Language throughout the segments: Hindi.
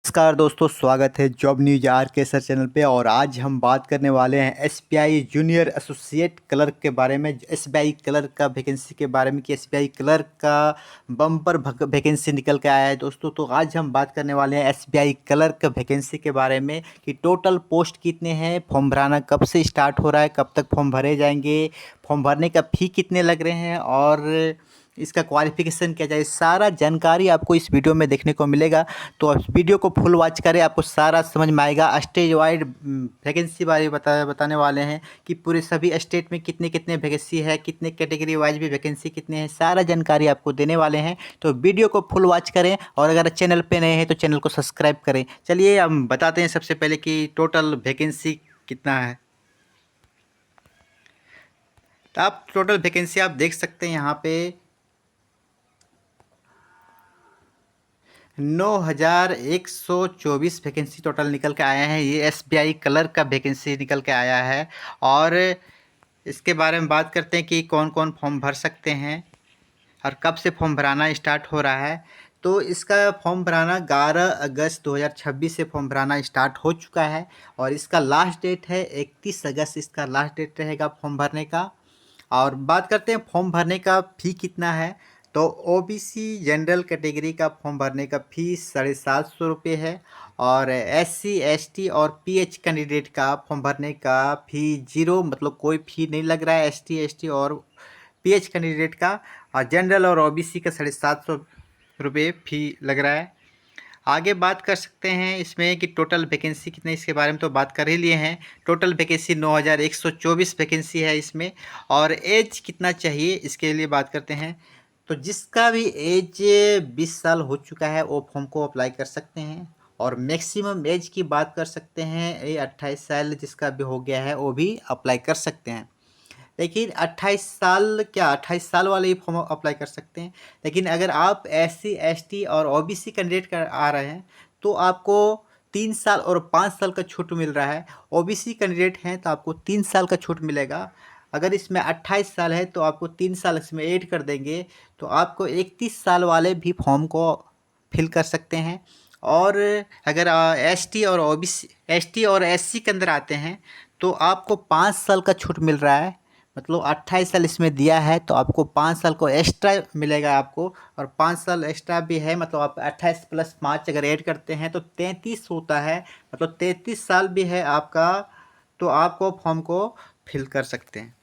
नमस्कार दोस्तों, स्वागत है जॉब न्यूज आर के सर चैनल पे। और आज हम बात करने वाले हैं एसबीआई जूनियर एसोसिएट क्लर्क के बारे में। एसबीआई क्लर्क का वैकेंसी के बारे में कि एसबीआई क्लर्क का बम्पर वैकेंसी निकल के आया है दोस्तों। तो आज हम बात करने वाले हैं एसबीआई क्लर्क वैकेंसी के बारे में कि टोटल पोस्ट कितने हैं, फॉर्म भराना कब से स्टार्ट हो रहा है, कब तक फॉर्म भरे जाएंगे, फॉर्म भरने का फ़ी कितने लग रहे हैं और इसका क्वालिफिकेशन क्या चाहिए, सारा जानकारी आपको इस वीडियो में देखने को मिलेगा। तो आप वीडियो को फुल वॉच करें, आपको सारा समझ में आएगा। स्टेट वाइड वैकेंसी बारे बताने वाले हैं कि पूरे सभी स्टेट में कितने कितने वैकेंसी है, कितने कैटेगरी वाइज भी वैकेंसी कितने हैं, सारा जानकारी आपको देने वाले हैं। तो वीडियो को फुल वॉच करें और अगर चैनल पे नए हैं तो चैनल को सब्सक्राइब करें। चलिए हम बताते हैं सबसे पहले कि टोटल वैकेंसी कितना है। तो आप टोटल वैकेंसी आप देख सकते हैं यहाँ पे 9124 वैकेंसी टोटल निकल के आए हैं। ये एसबीआई क्लर्क का वैकेंसी निकल के आया है। और इसके बारे में बात करते हैं कि कौन कौन फॉर्म भर सकते हैं और कब से फॉर्म भराना स्टार्ट हो रहा है। तो इसका फॉर्म भराना 11 अगस्त 2026 से फॉर्म भराना स्टार्ट हो चुका है और इसका लास्ट डेट है 31 अगस्त, इसका लास्ट डेट रहेगा फॉर्म भरने का। और बात करते हैं फॉर्म भरने का फ़ी कितना है। तो ओबीसी जनरल कैटेगरी का फॉर्म भरने का फ़ीस 750 है और एससी एसटी और पीएच कैंडिडेट का फॉर्म भरने का फ़ी जीरो, मतलब कोई फ़ी नहीं लग रहा है एसटी एसटी और पीएच कैंडिडेट का। और जनरल और ओबीसी का 750 फ़ी लग रहा है। आगे बात कर सकते हैं इसमें कि टोटल वैकेंसी कितने, इसके बारे में तो बात कर ही लिए हैं। टोटल वैकेंसी 9124 वैकेंसी है इसमें। और एज कितना चाहिए इसके लिए बात करते हैं। तो जिसका भी एज 20 साल हो चुका है वो फॉर्म को अप्लाई कर सकते हैं। और मैक्सिमम एज की बात कर सकते हैं, ये 28 साल जिसका भी हो गया है वो भी अप्लाई कर सकते हैं। लेकिन 28 साल, क्या 28 साल वाले ही फॉर्म अप्लाई कर सकते हैं। लेकिन अगर आप एससी एसटी और ओबीसी कैंडिडेट कर आ रहे हैं तो आपको 3 साल और 5 साल का छूट मिल रहा है। ओबीसी कैंडिडेट हैं तो आपको 3 साल का छूट मिलेगा। अगर इसमें 28 साल है तो आपको 3 साल इसमें ऐड कर देंगे तो आपको 31 साल वाले भी फॉर्म को फिल कर सकते हैं। और अगर एसटी और ओबीसी, एसटी और एससी के अंदर आते हैं तो आपको 5 साल का छूट मिल रहा है। मतलब 28 साल इसमें दिया है तो आपको 5 साल को एक्स्ट्रा मिलेगा आपको। और 5 साल एक्स्ट्रा भी है, मतलब आप 28 प्लस 5 अगर ऐड करते हैं तो 33 होता है, मतलब 33 साल भी है आपका। तो आपको फॉर्म को फिल कर सकते हैं।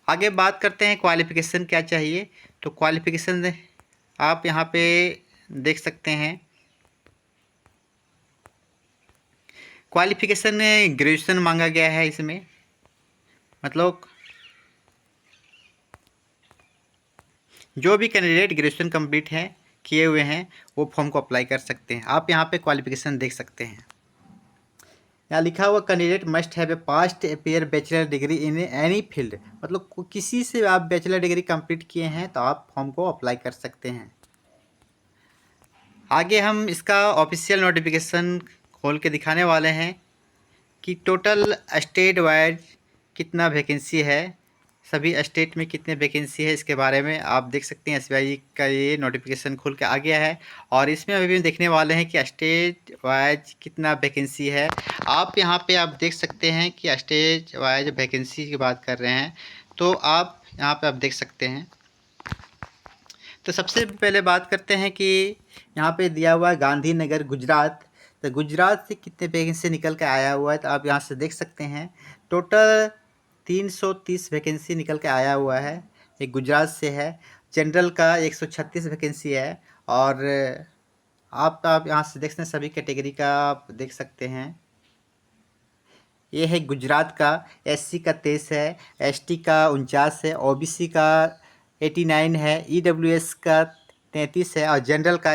आगे बात करते हैं क्वालिफ़िकेशन क्या चाहिए। तो क्वालिफ़िकेशन आप यहाँ पे देख सकते हैं। क्वालिफ़िकेशन ग्रेजुएशन मांगा गया है इसमें, मतलब जो भी कैंडिडेट ग्रेजुएशन कंप्लीट हैं किए हुए हैं वो फॉर्म को अप्लाई कर सकते हैं। आप यहाँ पे क्वालिफिकेशन देख सकते हैं। यहाँ लिखा हुआ candidate must have a past year bachelor degree in any field, मतलब किसी से आप बैचलर डिग्री कंप्लीट किए हैं तो आप फॉर्म को अप्लाई कर सकते हैं। आगे हम इसका ऑफिशियल नोटिफिकेशन खोल के दिखाने वाले हैं कि टोटल स्टेट वाइज कितना वैकेंसी है, सभी स्टेट में कितने वैकेंसी है, इसके बारे में आप देख सकते हैं। एसबीआई का ये नोटिफिकेशन खुल के आ गया है और इसमें अभी भी देखने वाले हैं कि स्टेट वाइज कितना वैकेंसी है। आप यहाँ पे आप देख सकते हैं कि स्टेट वाइज वैकेंसी की बात कर रहे हैं तो आप यहाँ पे आप देख सकते हैं। तो सबसे पहले बात करते हैं कि यहाँ पे दिया हुआ है गांधीनगर गुजरात। तो गुजरात से कितने वैकेंसी निकल के आया हुआ है तो आप यहाँ से देख सकते हैं। टोटल 330 वैकेंसी निकल के आया हुआ है, ये गुजरात से है। जनरल का 136 वैकेंसी है। और आप यहाँ से देख सकते हैं, सभी कैटेगरी का आप देख सकते हैं। ये है गुजरात का। एससी का 23 है, एसटी का 49 है, ओबीसी का 89 है, ईडब्ल्यूएस का 33 है और जनरल का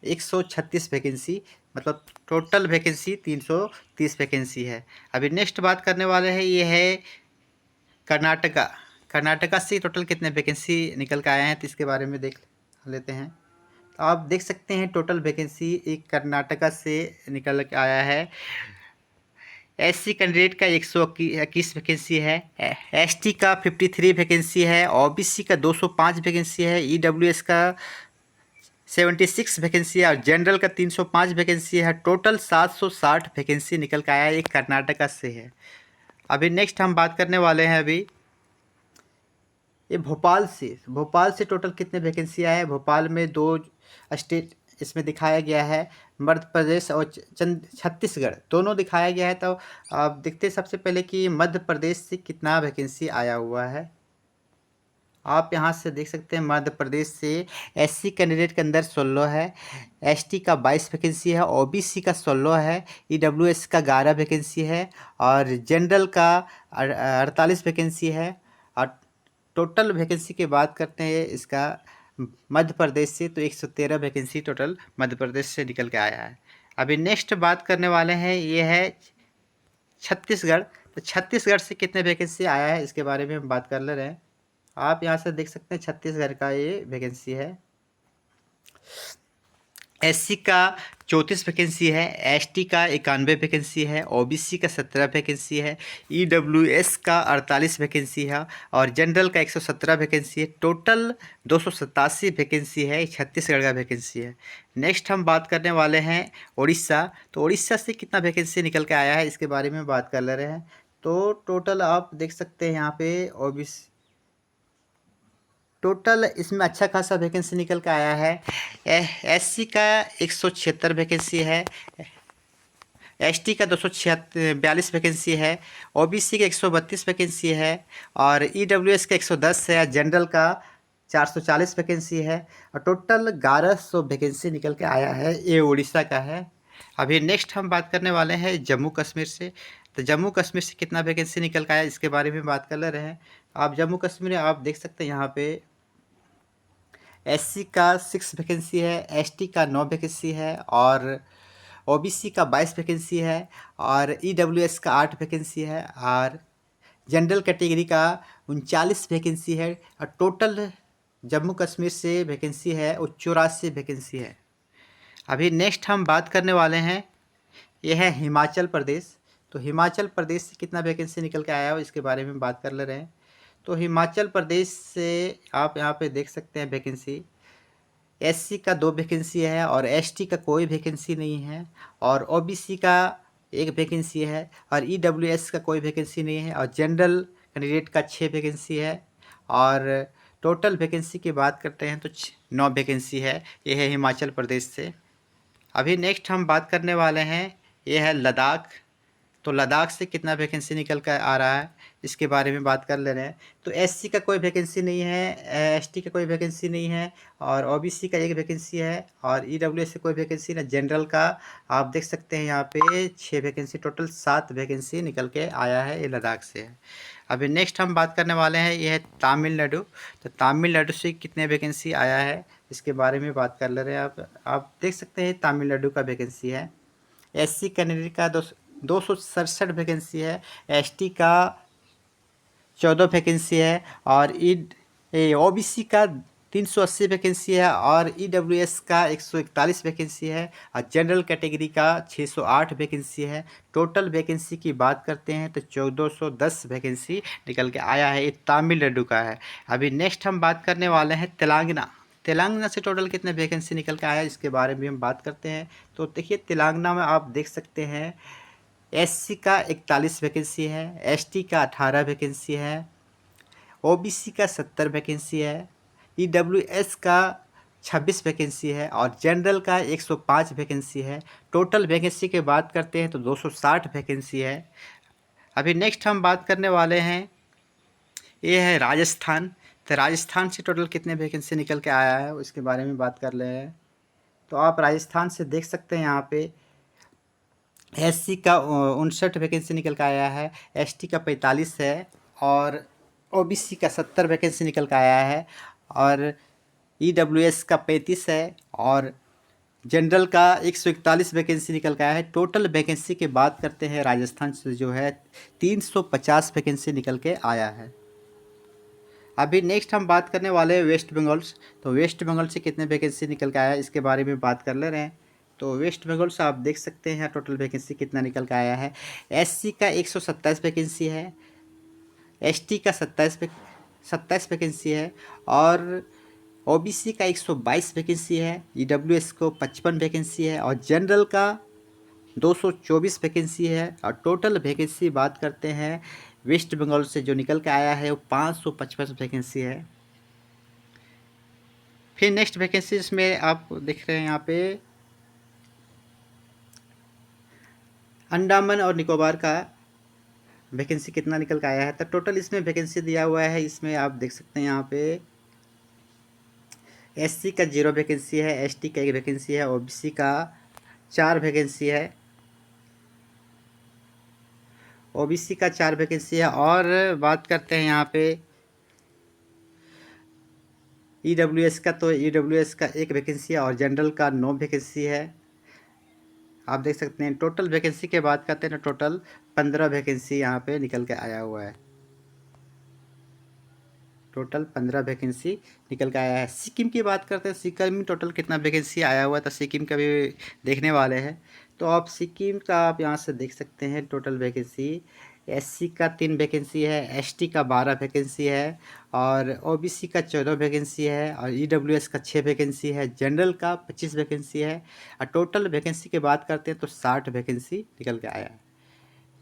136 वैकेंसी, मतलब टोटल वैकेंसी 330 वैकेंसी है। अभी नेक्स्ट बात करने वाले हैं, ये है कर्नाटका। कर्नाटका से टोटल कितने वैकेंसी निकल के आए हैं तो इसके बारे में देख लेते हैं। तो आप देख सकते हैं टोटल वैकेंसी एक कर्नाटका से निकल के आया है। एससी कैंडिडेट का 121 वैकेंसी है, एसटी का 53 वैकेंसी है, ओबीसी का 205 वैकेंसी है, ईडब्ल्यूएस का 76 वैकेंसी है और जनरल का 305 वैकेंसी है। टोटल 760 वैकेंसी निकल के आया है। ये कर्नाटका से है। अभी नेक्स्ट हम बात करने वाले हैं अभी ये भोपाल से टोटल कितने वैकेंसी आए हैं। भोपाल में 2 स्टेट इसमें दिखाया गया है, मध्य प्रदेश और छत्तीसगढ़ दोनों दिखाया गया है। तो आप देखते हैं सबसे पहले कि मध्य प्रदेश से कितना वैकेंसी आया हुआ है। आप यहाँ से देख सकते हैं मध्य प्रदेश से एससी कैंडिडेट के अंदर 16 है, एसटी का 22 वैकेंसी है, ओबीसी का 16 है, ईडब्ल्यूएस का 11 वैकेंसी है और जनरल का 48 वैकेंसी है। और टोटल वैकेंसी की बात करते हैं इसका मध्य प्रदेश से, तो 113 वैकेंसी टोटल मध्य प्रदेश से निकल के आया है। अभी नेक्स्ट बात करने वाले हैं ये है छत्तीसगढ़। तो छत्तीसगढ़ से कितने वैकेंसी आया है इसके बारे में हम बात कर ले रहे हैं। आप यहाँ से देख सकते हैं छत्तीसगढ़ का ये वैकेंसी है। एससी का 34 वैकेंसी है, एसटी का 91 वैकेंसी है, ओबीसी का 17 वैकेंसी है, ईडब्ल्यूएस का 48 वैकेंसी है और जनरल का 117 वैकेंसी है। टोटल 287 वैकेंसी है, छत्तीसगढ़ का वैकेंसी है। नेक्स्ट हम बात करने वाले हैं उड़ीसा। तो उड़ीसा से कितना वैकेंसी निकल के आया है इसके बारे में बात कर ले रहे हैं। तो टोटल आप देख सकते हैं यहाँ पे ओबीसी टोटल इसमें अच्छा खासा वैकेंसी निकल के आया है। एससी का 176 वैकेंसी है, एसटी का 242 वैकेंसी है, ओबीसी का 132 वैकेंसी है और ईडब्ल्यूएस का 110 है, जनरल का 440 वैकेंसी है और टोटल 1100 वैकेंसी निकल के आया है। ये उड़ीसा का है। अभी नेक्स्ट हम बात करने वाले हैं जम्मू कश्मीर से। तो जम्मू कश्मीर से कितना वैकेंसी निकल के आया इसके बारे में बात कर ले रहे हैं। आप जम्मू कश्मीर आप देख सकते हैं यहाँ पे एससी का 6 वैकेंसी है, एसटी का 9 वैकेंसी है और ओबीसी का 22 वैकेंसी है और ईडब्ल्यूएस का 8 वैकेंसी है और जनरल कैटेगरी का 39 वैकेंसी है और टोटल जम्मू कश्मीर से वैकेंसी है वो 84 वैकेंसी है। अभी नेक्स्ट हम बात करने वाले हैं यह है हिमाचल प्रदेश। तो हिमाचल प्रदेश से कितना वैकेंसी निकल के आया हो इसके बारे में बात कर ले रहे हैं। तो हिमाचल प्रदेश से आप यहाँ पे देख सकते हैं वैकेंसी एससी का 2 वैकेंसी है और एसटी का कोई वैकेंसी नहीं है और ओबीसी का 1 वैकेंसी है और ईडब्ल्यूएस का कोई वैकेंसी नहीं है और जनरल कैंडिडेट का 6 वैकेंसी है और टोटल वैकेंसी की बात करते हैं तो 9 वैकेंसी है। ये है हिमाचल प्रदेश से। अभी नेक्स्ट हम बात करने वाले हैं ये है लद्दाख। तो लद्दाख से कितना वैकेंसी निकल कर आ रहा है इसके बारे में बात कर ले रहे हैं। तो एससी का कोई वैकेंसी नहीं है, एसटी का कोई वैकेंसी नहीं है और ओबीसी का 1 वैकेंसी है और ईडब्ल्यूएस से कोई वैकेंसी ना। जनरल का आप देख सकते हैं यहाँ पे 6 वैकेंसी, टोटल 7 वैकेंसी निकल के आया है। ये लद्दाख से है। अभी नेक्स्ट हम बात करने वाले हैं ये है तमिलनाडु। तो तमिलनाडु से कितने वैकेंसी आया है इसके बारे में बात कर ले रहे हैं। आप देख सकते हैं तमिलनाडु का वैकेंसी है। एससी कैंडिडेट का 267 वैकेंसी है, एसटी का 14 वैकेंसी है और ओबीसी का 380 वैकेंसी है और ईडब्ल्यूएस का 141 वैकेंसी है और जनरल कैटेगरी का 608 वैकेंसी है। टोटल वैकेंसी की बात करते हैं तो 1410 वैकेंसी निकल के आया है। ये तमिलनाडु का है। अभी नेक्स्ट हम बात करने वाले हैं तेलंगाना से टोटल कितने वैकेंसी निकल के आया है इसके बारे में हम बात करते हैं। तो देखिए तेलंगाना में आप देख सकते हैं एससी का 41 वैकेंसी है, एसटी का 18 वैकेंसी है, ओबीसी का 70 वैकेंसी है, ईडब्ल्यूएस का 26 वैकेंसी है और जनरल का 105 वैकेंसी है। टोटल वैकेंसी की बात करते हैं तो 260 वैकेंसी है। अभी नेक्स्ट हम बात करने वाले हैं ये है राजस्थान। तो राजस्थान से टोटल कितने वैकेंसी निकल के आया है उसके बारे में बात कर रहे हैं। तो आप राजस्थान से देख सकते हैं यहाँ पे एससी का 59 वैकेंसी निकल के आया है, एसटी का 45 है और ओबीसी का 70 वैकेंसी निकल के आया है और ईडब्ल्यूएस का 35 है और जनरल का 141 वैकेंसी निकल के आया है। टोटल वैकेंसी की बात करते हैं राजस्थान से जो है 350 वैकेंसी निकल के आया है। अभी नेक्स्ट हम बात करने वाले हैं वेस्ट बंगाल। तो वेस्ट बंगाल से कितने वैकेंसी निकल के आया इसके बारे में बात कर ले रहे हैं। तो वेस्ट बंगाल से आप देख सकते हैं टोटल वैकेंसी कितना निकल के आया है। एससी का 127 वैकेंसी है, एसटी का 27 वैकेंसी है और ओबीसी का 122 वैकेंसी है, ईडब्ल्यूएस को 55 वैकेंसी है और जनरल का 224 वैकेंसी है। और टोटल वैकेंसी बात करते हैं वेस्ट बंगाल से जो निकल के आया है वो 555 वैकेंसी है। फिर नेक्स्ट वैकेंसी इसमें आप देख रहे हैं यहाँ पे अंडमान और निकोबार का वैकेंसी कितना निकल के आया है। तो टोटल इसमें वैकेंसी दिया हुआ है, इसमें आप देख सकते हैं यहाँ पे एससी का 0 वैकेंसी है, एसटी का 1 वैकेंसी है, ओबीसी का 4 वैकेंसी है, ओबीसी का 4 वैकेंसी है। और बात करते हैं यहाँ पे ईडब्ल्यूएस का, तो ईडब्ल्यूएस का 1 वैकेंसी है और जनरल का 9 वैकेंसी है। आप देख सकते हैं टोटल वैकेंसी की बात करते हैं तो टोटल 15 वैकेंसी यहाँ पे निकल के आया हुआ है। टोटल 15 वैकेंसी निकल के आया है। सिक्किम की बात करते हैं, सिक्किम में टोटल कितना वैकेंसी आया हुआ है, तो सिक्किम का भी देखने वाले हैं। तो आप सिक्किम का आप यहाँ से देख सकते हैं टोटल वैकेंसी एससी का 3 वैकेंसी है, एसटी का 12 वैकेंसी है और ओबीसी का 14 वैकेंसी है और ईडब्ल्यूएस का 6 वैकेंसी है, जनरल का 25 वैकेंसी है और टोटल वैकेंसी की बात करते हैं तो 60 वैकेंसी निकल के आया है।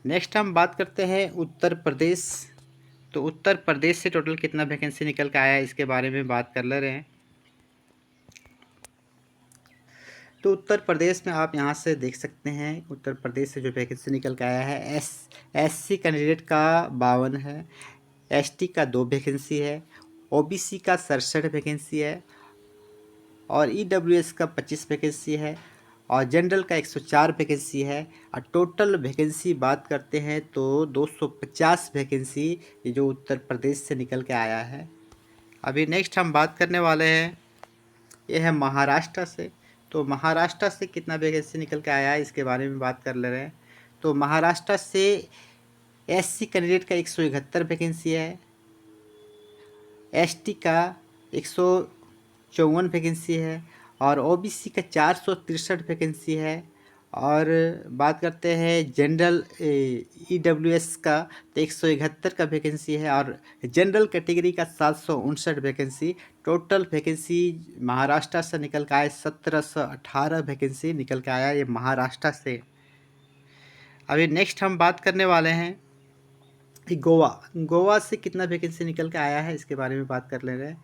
नेक्स्ट हम बात करते हैं उत्तर प्रदेश। तो उत्तर प्रदेश से टोटल कितना वैकेंसी निकल के आया है इसके बारे में बात कर ले रहे हैं। तो उत्तर प्रदेश में आप यहाँ से देख सकते हैं उत्तर प्रदेश से जो वैकेंसी निकल के आया है एससी कैंडिडेट का 52 है, एसटी का 2 वैकेंसी है, ओबीसी का 67 वैकेंसी है और ईडब्ल्यूएस का 25 वैकेंसी है और जनरल का 104 वैकेंसी है। और टोटल वैकेंसी बात करते हैं तो 250 वैकेंसी ये जो उत्तर प्रदेश से निकल के आया है। अभी नेक्स्ट हम बात करने वाले हैं, ये है महाराष्ट्र से। तो महाराष्ट्र से कितना वैकेंसी निकल के आया है इसके बारे में बात कर ले रहे हैं। तो महाराष्ट्र से एससी कैंडिडेट का 171 वैकेंसी है, एसटी का 154 वैकेंसी है और ओबीसी का 463 वैकेंसी है। और बात करते हैं जनरल ईडब्ल्यूएस का तो 171 का वैकेंसी है और जनरल कैटेगरी का 759 वैकेंसी। टोटल वैकेंसी महाराष्ट्र से निकल के आए 1718 वैकेंसी निकल के आया ये महाराष्ट्र से। अभी नेक्स्ट हम बात करने वाले हैं गोवा से कितना वैकेंसी निकल के आया है इसके बारे में बात कर ले रहे हैं।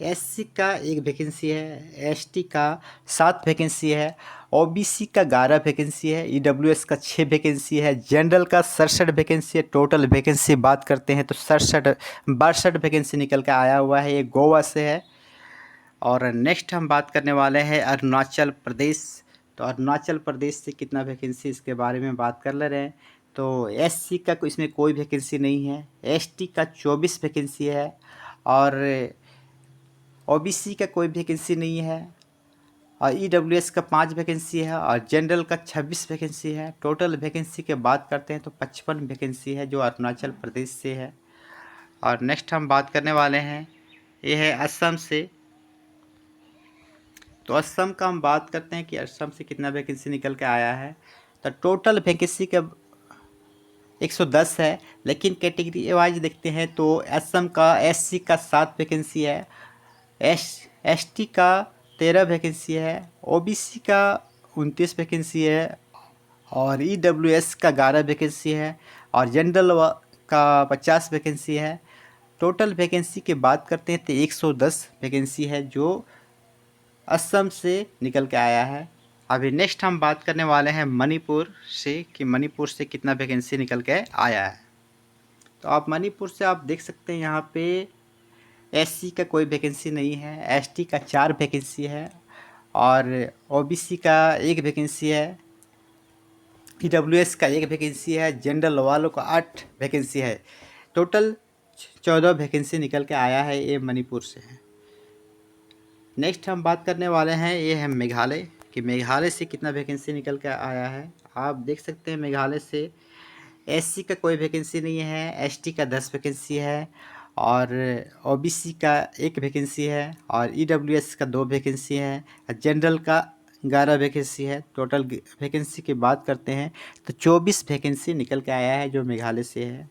एससी का 1 वैकेंसी है, एसटी का 7 वैकेंसी है, ओबीसी का 11 वैकेंसी है, ईडब्ल्यूएस का 6 वैकेंसी है, जनरल का 67 वैकेंसी है। टोटल वैकेंसी बात करते हैं तो 62 वैकेंसी निकल के आया हुआ है, ये गोवा से है। और नेक्स्ट हम बात करने वाले हैं अरुणाचल प्रदेश। तो अरुणाचल प्रदेश से कितना वैकेंसी इसके बारे में बात कर ले रहे हैं। तो एससी का इसमें कोई वैकेंसी नहीं है, एसटी का 24 वैकेंसी है और ओबीसी का कोई वैकेंसी नहीं है और ईडब्ल्यूएस का 5 वैकेंसी है और जनरल का 26 वैकेंसी है। टोटल वैकेंसी की बात करते हैं तो 55 वैकेंसी है जो अरुणाचल प्रदेश से है। और नेक्स्ट हम बात करने वाले हैं, ये है असम से। तो असम का हम बात करते हैं कि असम से कितना वैकेंसी निकल के आया है। तो टोटल वैकेंसी का 110 है, लेकिन कैटेगरी वाइज देखते हैं तो असम का एससी का 7 वैकेंसी है, एसटी का 13 वैकेंसी है, ओबीसी का 29 वैकेंसी है और ईडब्ल्यूएस का 11 वैकेंसी है और जनरल का 50 वैकेंसी है। टोटल वैकेंसी की बात करते हैं तो 110 वैकेंसी है जो असम से निकल के आया है। अभी नेक्स्ट हम बात करने वाले हैं मणिपुर से कि मणिपुर से कितना वैकेंसी निकल के आया है। तो आप मणिपुर से आप देख सकते हैं यहाँ पे एससी का कोई वैकेंसी नहीं है, एसटी का 4 वैकेंसी है और ओबीसी का 1 वैकेंसी है, ईडब्ल्यूएस का 1 वैकेंसी है, जनरल वालों का 8 वैकेंसी है। टोटल 14 वैकेंसी निकल के आया है, ये मणिपुर से है। नेक्स्ट हम बात करने वाले हैं, ये है मेघालय कि मेघालय से कितना वैकेंसी निकल के आया है। आप देख सकते हैं मेघालय से एससी का कोई वैकेंसी नहीं है, एसटी का 10 वैकेंसी है और ओबीसी का 1 वैकेंसी है और ईडब्ल्यूएस का 2 वैकेंसी है, जनरल का 11 वैकेंसी है। टोटल वैकेंसी की बात करते हैं तो 24 वैकेंसी निकल के आया है जो मेघालय से है।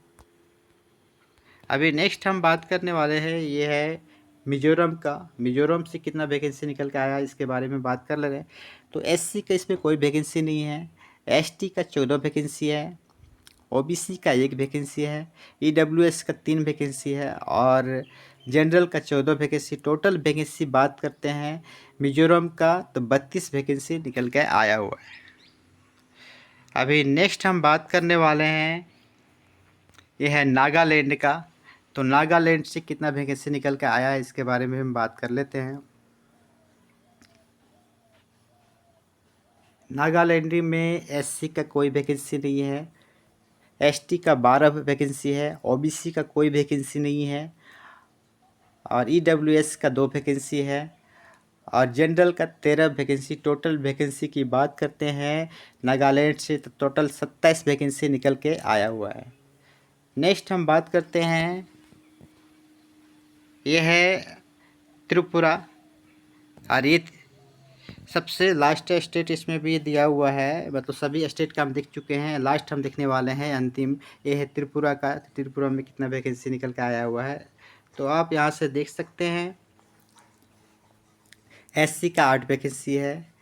अभी नेक्स्ट हम बात करने वाले हैं, ये है मिज़ोरम से कितना वैकेंसी निकल के आया इसके बारे में बात कर ले रहे हैं। तो एससी का इसमें कोई वैकेंसी नहीं है, एसटी का 14 वैकेंसी है, ओबीसी का 1 वैकेंसी है, ईडब्ल्यूएस का 3 वैकेंसी है और जनरल का 14 वैकेंसी। टोटल वैकेंसी बात करते हैं मिज़ोरम का तो 32 वैकेंसी निकल के आया हुआ है। अभी नेक्स्ट हम बात करने वाले हैं, ये है नागालैंड का। तो नागालैंड से कितना वैकेंसी निकल के आया है इसके बारे में हम बात कर लेते हैं। नागालैंड में एससी का कोई वैकेंसी नहीं है, एसटी का 12 वैकेंसी है, ओबीसी का कोई वैकेंसी नहीं है और ईडब्ल्यूएस का 2 वैकेंसी है और जनरल का 13 वैकेंसी। टोटल वैकेंसी की बात करते हैं नागालैंड से तो टोटल 27 वैकेंसी निकल के आया हुआ है। नेक्स्ट हम बात करते हैं, ये है त्रिपुरा और ये सबसे लास्ट स्टेट इसमें भी दिया हुआ है। मतलब सभी स्टेट का हम देख चुके हैं, लास्ट हम देखने वाले हैं अंतिम, ये है त्रिपुरा का। त्रिपुरा में कितना वैकेंसी निकल के आया हुआ है तो आप यहाँ से देख सकते हैं। एससी का 8 वैकेंसी है,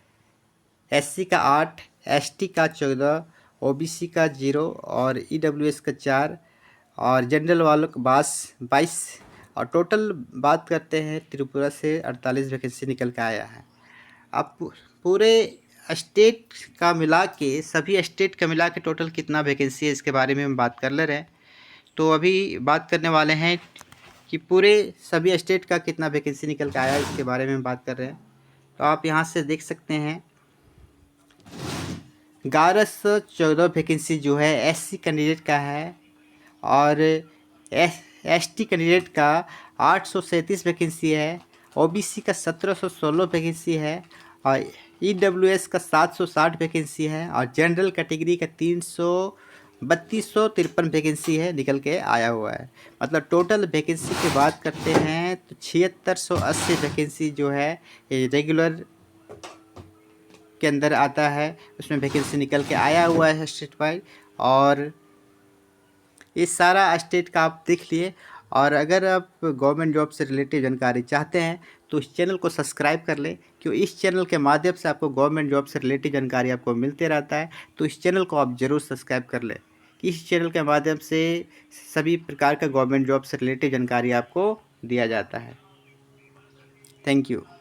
एससी का 8, एसटी का 14, ओबीसी का 0 और ईडब्ल्यूएस का 4 और जनरल वालों का 22 और टोटल बात करते हैं त्रिपुरा से 48 वैकेंसी निकल के आया है। अब पूरे स्टेट का मिला के, सभी स्टेट का मिला के टोटल कितना वैकेंसी है इसके बारे में हम बात कर ले रहे हैं। तो अभी बात करने वाले हैं कि पूरे सभी स्टेट का कितना वैकेंसी निकल के आया है इसके बारे में हम बात कर रहे हैं। तो आप यहाँ से देख सकते हैं 1114 वैकेंसी जो है एससी कैंडिडेट का है और एसटी कैंडिडेट का 837 वैकेंसी है, ओबीसी का 1716 वैकेंसी है और ईडब्ल्यूएस का 760 वैकेंसी है और जनरल कैटेगरी का 3253 वैकेंसी है निकल के आया हुआ है। मतलब टोटल वैकेंसी की बात करते हैं तो 7680 वैकेंसी जो है ये रेगुलर के अंदर आता है, उसमें वैकेंसी निकल के आया हुआ है स्टेट वाइज। और इस सारा स्टेट का आप देख लिए। और अगर आप गवर्नमेंट जॉब से रिलेटेड जानकारी चाहते हैं तो इस चैनल को सब्सक्राइब कर लें, क्योंकि इस चैनल के माध्यम से आपको गवर्नमेंट जॉब से रिलेटेड जानकारी आपको मिलते रहता है। तो इस चैनल को आप ज़रूर सब्सक्राइब कर लें, इस चैनल के माध्यम से सभी प्रकार का गवर्नमेंट जॉब से रिलेटेड जानकारी आपको दिया जाता है। Thank you.